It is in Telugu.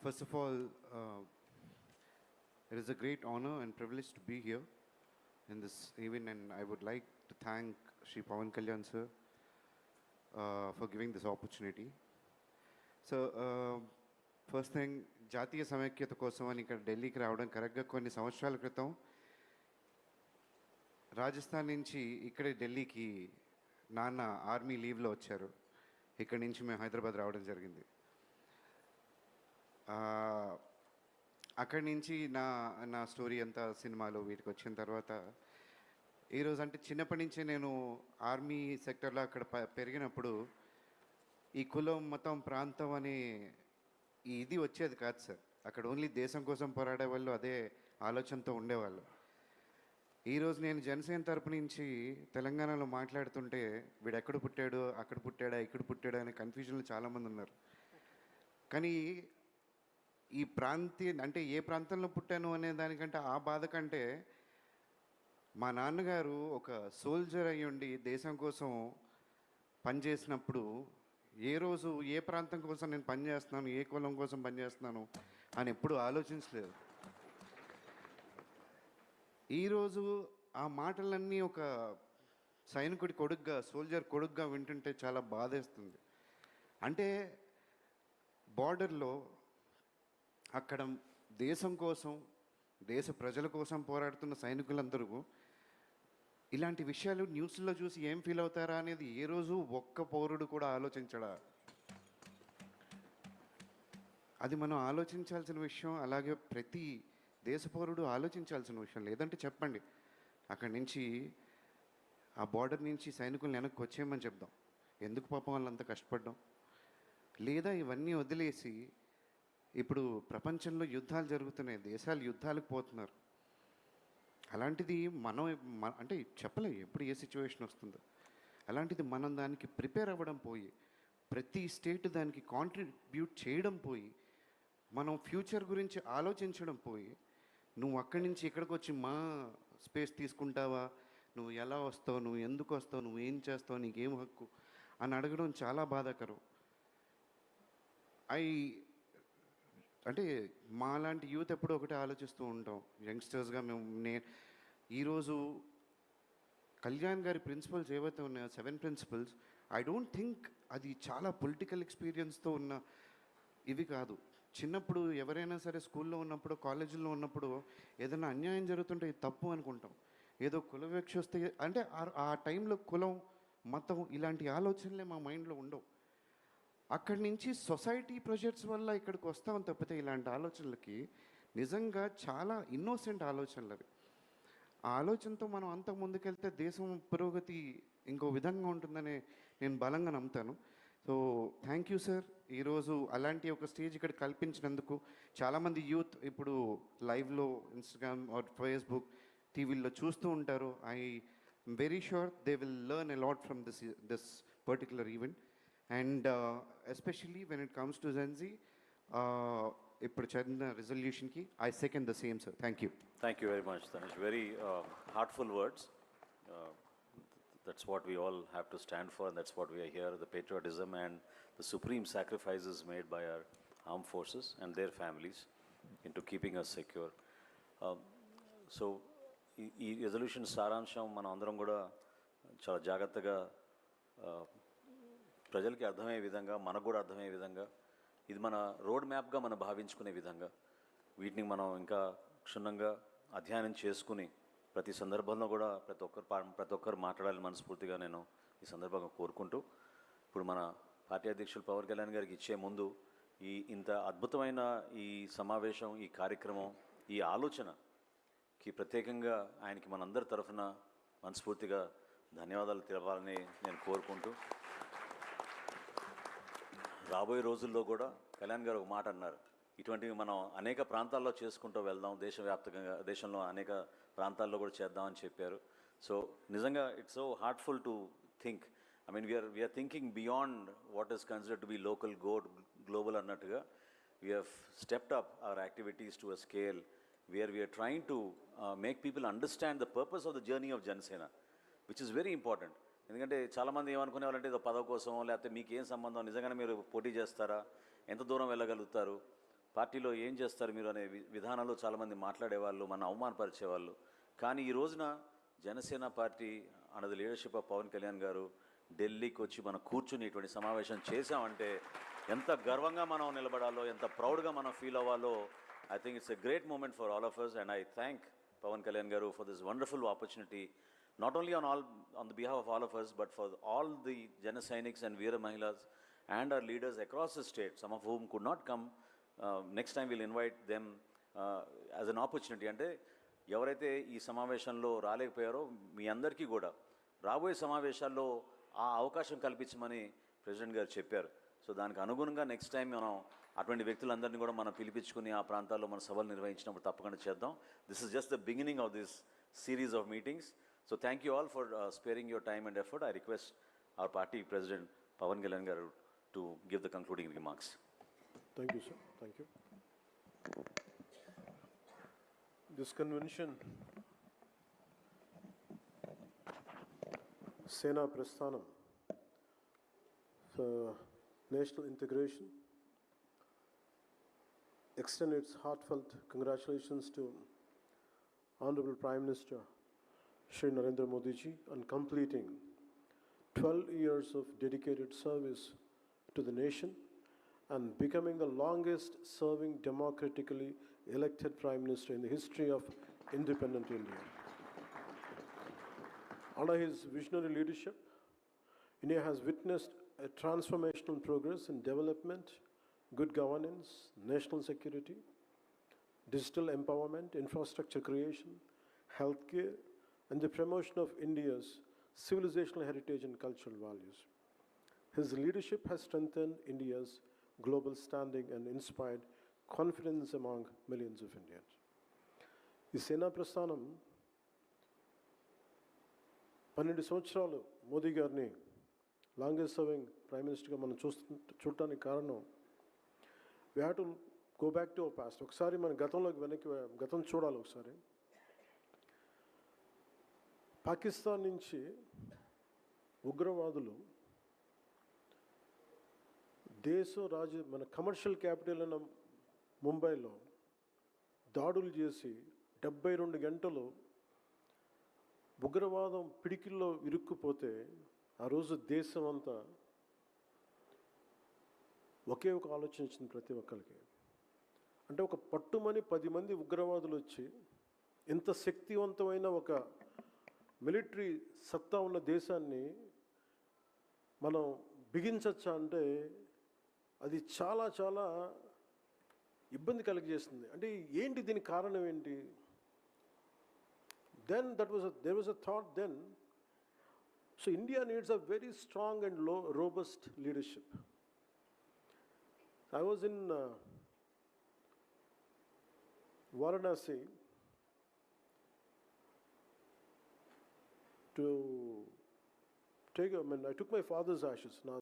First of all, it is a great honor and privilege to be here in this event, and I would like to thank Sri Pawan Kalyan sir for giving this opportunity. So, first thing జాతీయ సమైక్యత కోసం అని ఇక్కడ ఢిల్లీకి రావడం కరెక్ట్గా కొన్ని సంవత్సరాల క్రితం రాజస్థాన్ నుంచి ఇక్కడే ఢిల్లీకి నాన్న ఆర్మీ లీవ్లో వచ్చారు. ఇక్కడి నుంచి మేము హైదరాబాద్ రావడం జరిగింది. అక్కడి నుంచి నా స్టోరీ అంతా సినిమాలు వీటికి వచ్చిన తర్వాత ఈరోజు అంటే చిన్నప్పటి నుంచే నేను ఆర్మీ సెక్టర్లో అక్కడ పెరిగినప్పుడు ఈ కులం మతం ప్రాంతం అనే ఇది వచ్చేది కాదు సార్. అక్కడ ఓన్లీ దేశం కోసం పోరాడే వాళ్ళు అదే ఆలోచనతో ఉండేవాళ్ళు. ఈరోజు నేను జనసేన తరపు నుంచి తెలంగాణలో మాట్లాడుతుంటే వీడు ఎక్కడ పుట్టాడు, అక్కడ పుట్టాడా, ఇక్కడ పుట్టాడా అనే కన్ఫ్యూజన్లో చాలామంది ఉన్నారు. కానీ ఈ అంటే ఏ ప్రాంతంలో పుట్టాను అనే దానికంటే ఆ బాధ కంటే మా నాన్నగారు ఒక సోల్జర్ అయ్యి ఉండి దేశం కోసం పనిచేసినప్పుడు ఏ రోజు ఏ ప్రాంతం కోసం నేను పనిచేస్తున్నాను, ఏ కులం కోసం పనిచేస్తున్నాను అని ఎప్పుడూ ఆలోచించలేదు. ఈరోజు ఆ మాటలన్నీ ఒక సైనికుడి కొడుగ్గా, సోల్జర్ కొడుగ్గా వింటుంటే చాలా బాధేస్తుంది. అంటే బార్డర్లో అక్కడ దేశం కోసం, దేశ ప్రజల కోసం పోరాడుతున్న సైనికులందరూ ఇలాంటి విషయాలు న్యూస్లో చూసి ఏం ఫీల్ అవుతారా అనేది ఏ రోజు ఒక్క పౌరుడు కూడా ఆలోచించడా? అది మనం ఆలోచించాల్సిన విషయం. అలాగే ప్రతి దేశ పౌరుడు ఆలోచించాల్సిన విషయం. లేదంటే చెప్పండి, అక్కడి నుంచి ఆ బార్డర్ నుంచి సైనికులను వెనక్కి వచ్చేయమని చెప్దాం. ఎందుకు పాపం వాళ్ళంతా కష్టపడ్డాం? లేదా ఇవన్నీ వదిలేసి ఇప్పుడు ప్రపంచంలో యుద్ధాలు జరుగుతున్నాయి, దేశాలు యుద్ధాలకు పోతున్నారు. అలాంటిది మనం అంటే చెప్పలేం ఎప్పుడు ఏ సిచ్యువేషన్ వస్తుందో. అలాంటిది మనం దానికి ప్రిపేర్ అవ్వడం పోయి, ప్రతి స్టేట్ దానికి కాంట్రిబ్యూట్ చేయడం పోయి, మనం ఫ్యూచర్ గురించి ఆలోచించడం పోయి, నువ్వు అక్కడి నుంచి ఇక్కడికి వచ్చి మా స్పేస్ తీసుకుంటావా, నువ్వు ఎలా వస్తావు, నువ్వు ఎందుకు వస్తావు, నువ్వు ఏం చేస్తావు, నీకేం హక్కు అని అడగడం చాలా బాధాకరం. అంటే మాలాంటి యూత్ ఎప్పుడూ ఒకటే ఆలోచిస్తూ ఉంటాం యంగ్స్టర్స్గా. ఈరోజు కళ్యాణ్ గారి ప్రిన్సిపల్స్ ఏవైతే ఉన్నాయో 7 ప్రిన్సిపల్స్, ఐ డోంట్ థింక్ అది చాలా పొలిటికల్ ఎక్స్పీరియన్స్తో ఉన్న ఇవి కాదు. చిన్నప్పుడు ఎవరైనా సరే స్కూల్లో ఉన్నప్పుడు, కాలేజీలో ఉన్నప్పుడు ఏదైనా అన్యాయం జరుగుతుంటే ఇది తప్పు అనుకుంటాం. ఏదో కుల వివక్ష వస్తే అంటే ఆ టైంలో కులం, మతం ఇలాంటి ఆలోచనలే మా మైండ్లో ఉండవు. అక్కడి నుంచి సొసైటీ ప్రెషర్స్ వల్ల ఇక్కడికి వస్తాం తప్పితే ఇలాంటి ఆలోచనలకి నిజంగా చాలా ఇన్నోసెంట్ ఆలోచనలు అవి. ఆ ఆలోచనతో మనం అంత ముందుకెళ్తే దేశం పురోగతి ఇంకో విధంగా ఉంటుందని నేను బలంగా నమ్ముతాను. So thank you sir. ఈరోజు అలాంటి ఒక స్టేజ్ ఇక్కడ కల్పించినందుకు. చాలామంది యూత్ ఇప్పుడు లైవ్లో ఇన్స్టాగ్రామ్ ఆర్ ఫేస్బుక్, టీవీల్లో చూస్తూ ఉంటారు. I'm very sure they will learn a lot from this particular event. And especially when it comes to Gen Z, ఇప్పుడు చదివిన రెజల్యూషన్కి I second the same, sir. Thank you. Thank you very much, Tanish. Very heartful words. That's what we all have to stand for, and that's what we are here, the patriotism and the supreme sacrifices made by our armed forces and their families into keeping us secure. So ఈ రెజల్యూషన్ సారాంశం మనం అందరం కూడా చాలా జాగ్రత్తగా ప్రజలకి అర్థమయ్యే విధంగా, మనకు కూడా అర్థమయ్యే విధంగా, ఇది మన రోడ్ మ్యాప్గా మనం భావించుకునే విధంగా వీటిని మనం ఇంకా క్షుణ్ణంగా అధ్యయనం చేసుకుని ప్రతి సందర్భంలో కూడా ప్రతి ఒక్కరు మాట్లాడాలని మనస్ఫూర్తిగా నేను ఈ సందర్భంగా కోరుకుంటూ, ఇప్పుడు మన పార్టీ అధ్యక్షులు పవన్ కళ్యాణ్ గారికి ఇచ్చే ముందు ఇంత అద్భుతమైన ఈ సమావేశం, ఈ కార్యక్రమం, ఈ ఆలోచనకి ప్రత్యేకంగా ఆయనకి మనందరి తరఫున మనస్ఫూర్తిగా ధన్యవాదాలు తెలపాలని నేను కోరుకుంటూ, రాబోయే రోజుల్లో కూడా కళ్యాణ్ గారు ఒక మాట అన్నారు, ఇటువంటివి మనం అనేక ప్రాంతాల్లో చేసుకుంటూ వెళ్దాం, దేశవ్యాప్తంగా దేశంలో అనేక ప్రాంతాల్లో కూడా చేద్దామని చెప్పారు. సో నిజంగా it's so hurtful to think. I mean we're thinking beyond what is considered to be local, global అన్నట్టుగా we have stepped up our activities to a scale where we're trying to make people understand the purpose of the journey of Janasena, which is very important. ఎందుకంటే చాలామంది ఏమనుకునే వాళ్ళంటే ఏదో పదవి కోసం, లేకపోతే మీకు ఏం సంబంధం, నిజంగానే మీరు పోటీ చేస్తారా, ఎంత దూరం వెళ్ళగలుగుతారు, పార్టీలో ఏం చేస్తారు మీరు అనే విధానంలో చాలామంది మాట్లాడేవాళ్ళు, మన అవమానపరిచేవాళ్ళు. కానీ ఈ రోజున Janasena party under the leadership of Pawan Kalyan garu ఢిల్లీకి వచ్చి మనం కూర్చుని ఇటువంటి సమావేశం చేశామంటే ఎంత గర్వంగా మనం నిలబడాలో, ఎంత ప్రౌడ్గా మనం ఫీల్ అవ్వాలో. I think it's a great moment for all of us, and I thank Pavan Kalyan garu for this wonderful opportunity, not only on the behalf of all of us, but for all the Jana Sainiks and Veera Mahilas and our leaders across the state, some of whom could not come. Next time we'll invite them as an opportunity. అంటే ఎవరైతే ఈ సమావేశంలో రాలేకపోయారో మీ అందరికీ కూడా రాబోయే సమావేశాల్లో ఆ అవకాశం కల్పించమని ప్రెసిడెంట్ గారు చెప్పారు. సో దానికి అనుగుణంగా నెక్స్ట్ టైం మనం అటువంటి వ్యక్తులందరినీ కూడా మనం పిలిపించుకుని ఆ ప్రాంతాల్లో మన సభలు నిర్వహించినప్పుడు తప్పకుండా చేద్దాం. This is just the beginning of this series of meetings. So thank you all for sparing your time and effort. I request our party president, Pawan Kalyan Garu, to give the concluding remarks. Thank you, sir. Thank you. This convention, Sena Prasthanam, for national integration, extend its heartfelt congratulations to Honorable Prime Minister Shri Narendra Modi ji on completing 12 years of dedicated service to the nation and becoming the longest serving democratically elected Prime Minister in the history of independent India. Under his visionary leadership, India has witnessed a transformational progress in development, good governance, national security, digital empowerment, infrastructure creation, healthcare, and the promotion of India's civilizational heritage and cultural values. His leadership has strengthened India's global standing and inspired confidence among millions of Indians. ఈ సేనా ప్రస్థానం 12 సంవత్సరాలు మోదీ గారిని లాంగెస్ట్ సర్వింగ్ ప్రైమ్ మినిస్టర్గా మనం చూడటానికి కారణం, we have to go back to our past. ఒకసారి మన గతం చూడాలి. ఒకసారి పాకిస్తాన్ నుంచి ఉగ్రవాదులు మన కమర్షియల్ క్యాపిటల్ అయిన ముంబైలో దాడులు చేసి 72 గంటలు ఉగ్రవాదం పిడికిల్లో ఇరుక్కుపోతే ఆ రోజు దేశం అంతా ఒకే ఒక ఆలోచన వచ్చింది ప్రతి ఒక్కరికి. అంటే ఒక పట్టుమని 10 మంది ఉగ్రవాదులు వచ్చి ఇంత శక్తివంతమైన ఒక మిలిటరీ సత్తా ఉన్న దేశాన్ని మనం బిగించచ్చా అంటే అది చాలా చాలా ఇబ్బంది కలిగజేస్తుంది. అంటే ఏంటి, దీనికి కారణం ఏంటి? Then there was a thought then. So India needs a very strong and robust leadership. I was in Varanasi to I took my father's ashes. Now